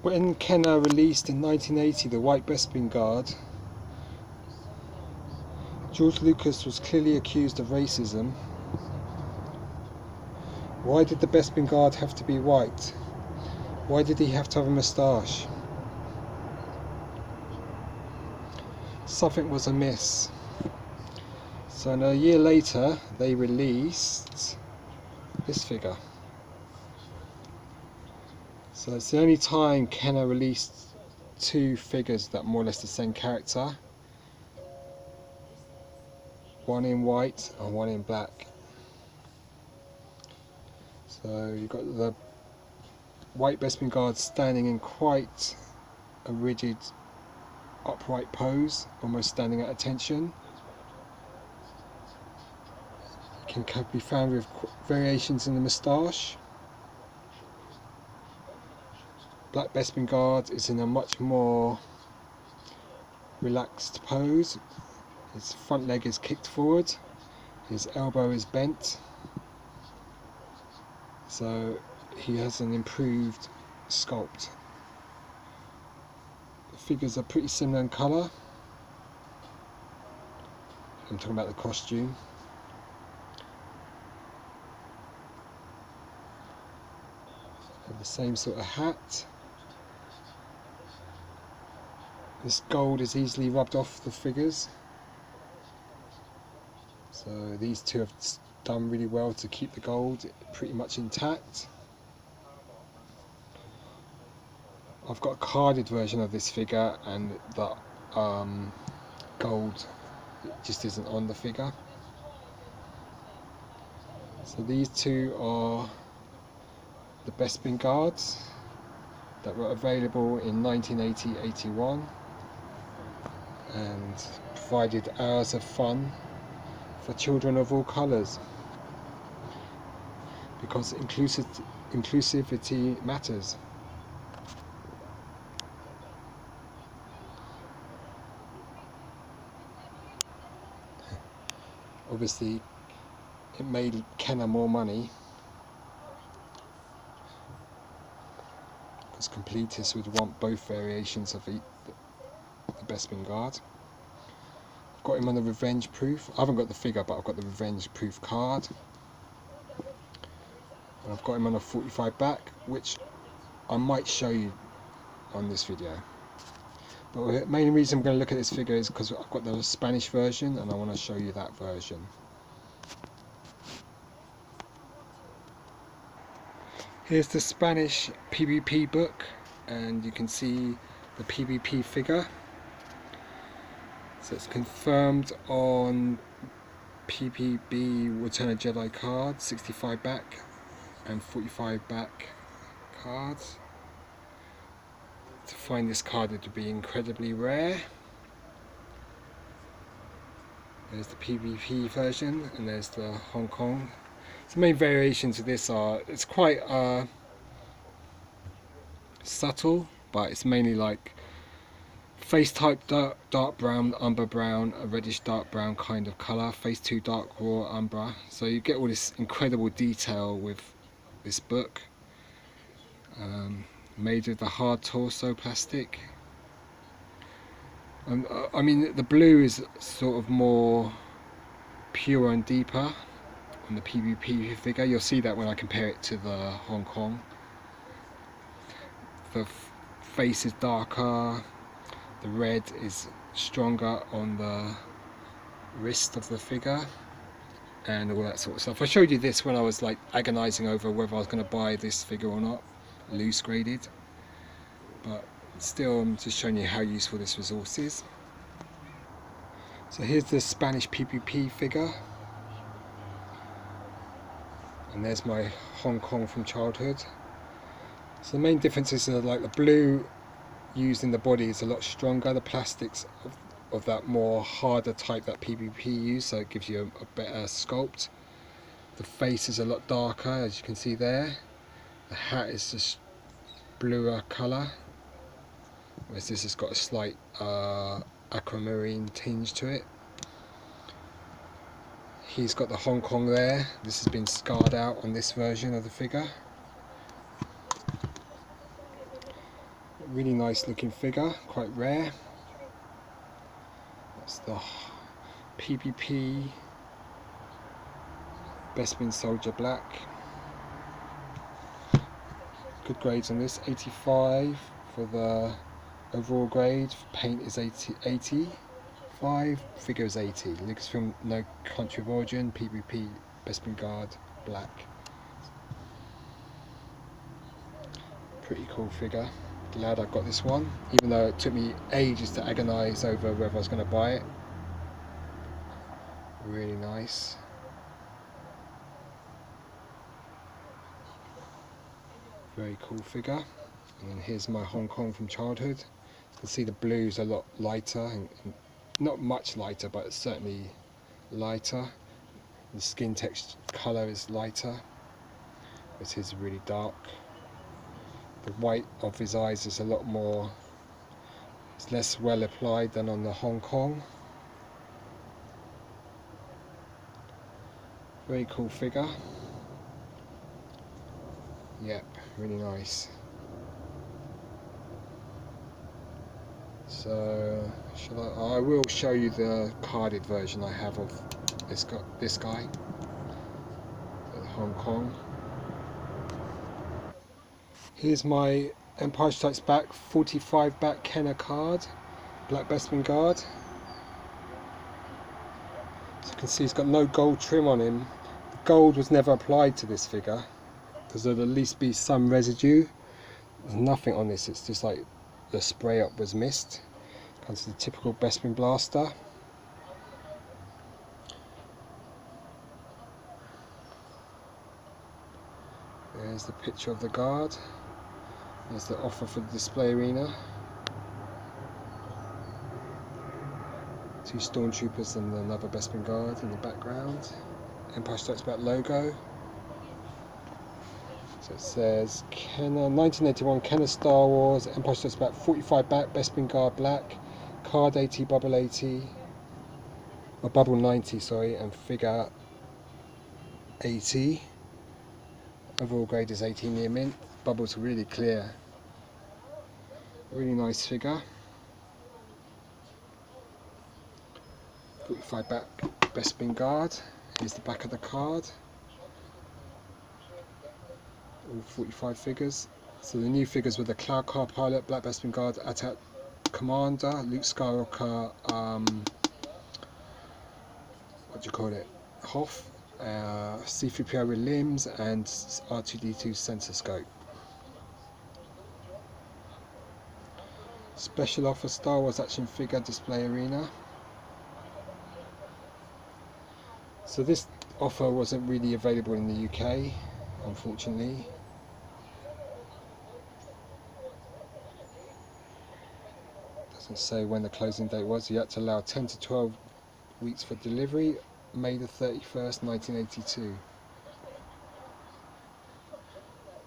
When Kenner released in 1980 the Black Bespin Guard, George Lucas was clearly accused of racism. Why did the Bespin Guard have to be white? Why did he have to have a moustache? Something was amiss. So a year later they released this figure. So it's the only time Kenner released two figures that are more or less the same character. One in white and one in black. So you've got the Black Bespin Guard standing in quite a rigid upright pose, almost standing at attention. It can be found with variations in the moustache. Black Bespin Guard is in a much more relaxed pose. His front leg is kicked forward, his elbow is bent, so he has an improved sculpt. The figures are pretty similar in colour. I'm talking about the costume. Have the same sort of hat. This gold is easily rubbed off the figures. So these two have done really well to keep the gold pretty much intact. I've got a carded version of this figure, and the gold just isn't on the figure. So these two are the Bespin Guards that were available in 1980-81 and provided hours of fun for children of all colours, because inclusivity matters. Obviously it made Kenner more money, because completists would want both variations of the Bespin Guard. I've got him on the revenge proof. I haven't got the figure, but I've got the revenge proof card. And I've got him on a 45 back, which I might show you on this video. But the main reason I'm going to look at this figure is because I've got the Spanish version and I want to show you that version. Here's the Spanish PBP book, and you can see the PBP figure. So it's confirmed on PBP Return of Jedi cards, 65 back and 45 back cards. To find this card would be incredibly rare. There's the PBP version and there's the Hong Kong. So the main variations of this are, it's quite subtle, but it's mainly like face type dark brown, umber brown, a reddish dark brown kind of colour, face 2 dark raw umber. So you get all this incredible detail with this book, made with the hard torso plastic. I mean, the blue is sort of more pure and deeper on the PBP figure. You'll see that when I compare it to the Hong Kong. The face is darker, the red is stronger on the wrist of the figure, and all that sort of stuff. I showed you this when I was like agonising over whether I was going to buy this figure or not, loose graded, but still I'm just showing you how useful this resource is. So here's the Spanish PBP figure, and there's my Hong Kong from childhood. So the main differences are like the blue used in the body is a lot stronger, the plastics of that more harder type that PBP used, so it gives you a better sculpt. The face is a lot darker, as you can see there. The hat is just bluer colour, whereas this has got a slight aquamarine tinge to it. He's got the Hong Kong there. This has been scarred out on this version of the figure. Really nice looking figure, quite rare. That's the PBP Bespin Soldier Black. Good grades on this, 85 for the overall grade. Paint is 85, figure is 80. Lucasfilm, no country of origin. PBP Bespin Guard Black. Pretty cool figure. Glad I got this one, even though it took me ages to agonise over whether I was going to buy it. Really nice. Very cool figure. And then here's my Hong Kong from childhood. You can see the blue's a lot lighter, and not much lighter, but certainly lighter. The skin texture colour is lighter. This is really dark. The white of his eyes is a lot more, it's less well applied than on the Hong Kong. Very cool figure. Yep, really nice. So, I will show you the carded version I have of this guy, the Hong Kong. Here's my Empire Strikes Back 45 back Kenner card, Black Bespin Guard. As you can see, he's got no gold trim on him. The gold was never applied to this figure, because there'd at least be some residue. There's nothing on this, it's just like the spray up was missed. Comes to the typical Bespin blaster. There's the picture of the guard. There's the offer for the display arena. 2 stormtroopers and another Bespin Guard in the background. Empire Strikes Back logo. So it says Kenner, 1981 Kenner Star Wars, Empire Strikes Back 45 back, Bespin Guard Black, card 80, bubble 80, or bubble 90, sorry, and figure 80. Overall grade is 18 near mint. Bubbles are really clear. Really nice figure. 45 back Bespin Guard. Here's the back of the card. All 45 figures. So the new figures were the Cloud Car Pilot, Black Bespin Guard, Attack Commander, Luke Skywalker, what do you call it? Hoth, C-3PO with limbs, and R2-D2 sensor scope. Special offer Star Wars action figure display arena. So this offer wasn't really available in the UK, unfortunately. Doesn't say when the closing date was. You had to allow 10 to 12 weeks for delivery. May the 31st, 1982.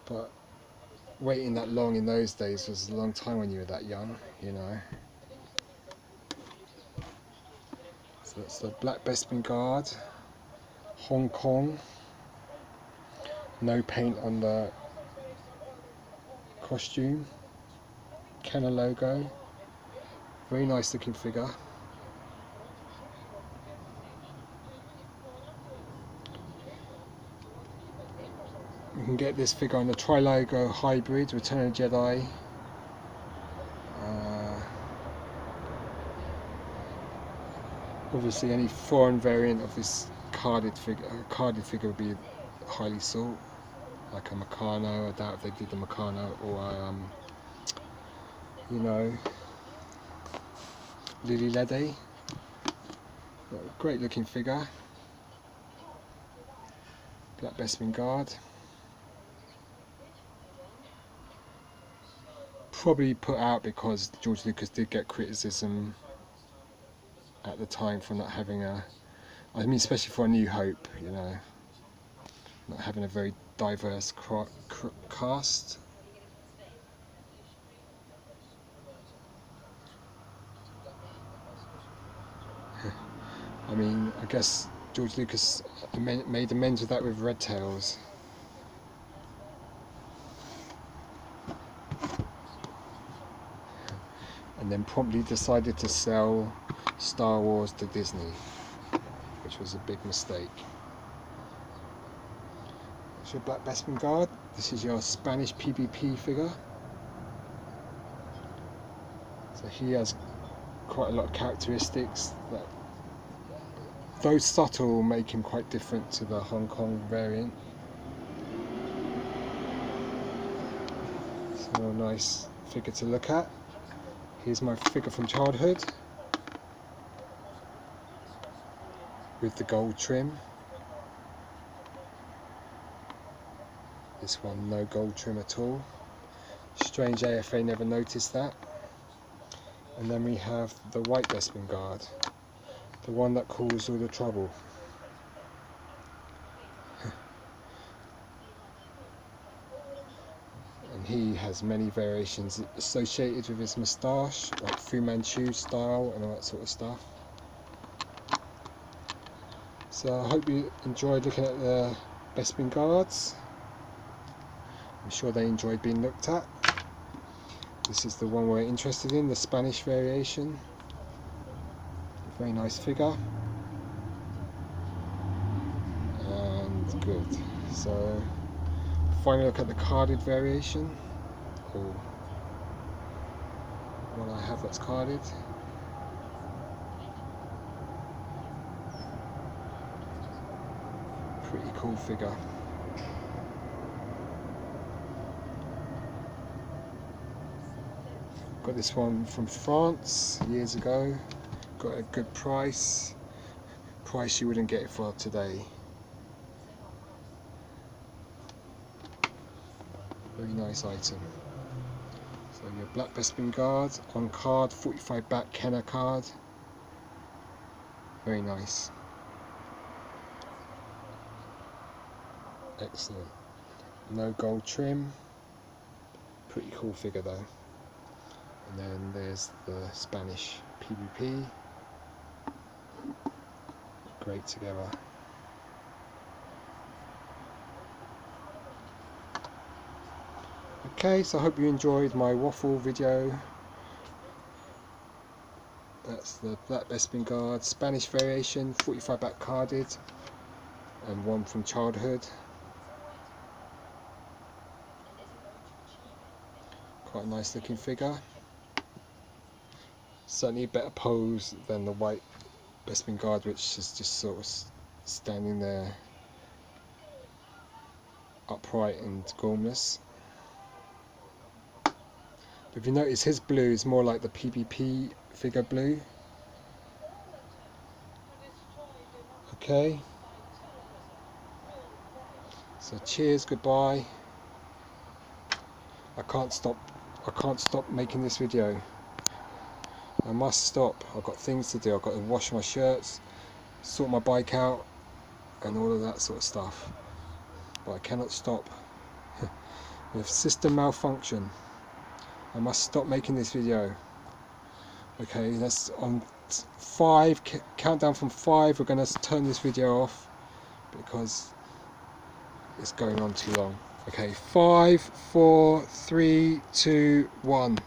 But waiting that long in those days was a long time when you were that young, you know. So that's the Black Bespin Guard, Hong Kong. No paint on the costume. Kenner logo. Very nice looking figure. You can get this figure on the Tri-Logo Hybrid, Return of the Jedi. Obviously any foreign variant of this carded figure would be highly sought, like a Meccano. I doubt if they did the Meccano, or you know, Lily Lede. Great looking figure. Black Bespin Guard. Probably put out because George Lucas did get criticism at the time for not having I mean especially for A New Hope, you know, not having a very diverse cast. I mean, I guess George Lucas made amends with that with Red Tails. and then promptly decided to sell Star Wars to Disney, which was a big mistake. That's your Black Bespin Guard. This is your Spanish PBP figure. So he has quite a lot of characteristics that, though subtle, make him quite different to the Hong Kong variant. So a nice figure to look at. Here's my figure from childhood with the gold trim. This one no gold trim at all. Strange AFA never noticed that. And then we have the white Bespin Guard, the one that caused all the trouble. And he has many variations associated with his moustache, like Fu Manchu style and all that sort of stuff. So I hope you enjoyed looking at the Bespin Guards. I'm sure they enjoyed being looked at. This is the one we're interested in, the Spanish variation. Very nice figure. And good. So, finally look at the carded variation. Or what I have that's carded. Pretty cool figure. Got this one from France years ago. Got a good price you wouldn't get it for today. Very nice item. So your Black Bespin Guard on card, 45 back Kenner card. Very nice. Excellent. No gold trim. Pretty cool figure though. And then there's the Spanish PBP. Great together. Okay, so I hope you enjoyed my waffle video. That's the Black Bespin Guard, Spanish variation, 45 back carded, and one from childhood. Quite a nice looking figure. Certainly a better pose than the white Bespin Guard, which is just sort of standing there upright and gormless. But if you notice, his blue is more like the PBP figure blue. Okay. So cheers, goodbye. I can't stop making this video. I must stop. I've got things to do. I've got to wash my shirts, sort my bike out, and all of that sort of stuff. But I cannot stop. With system malfunction, I must stop making this video. Okay, that's on 5. Countdown from 5. We're going to turn this video off because it's going on too long. Okay, 5, 4, 3, 2, 1.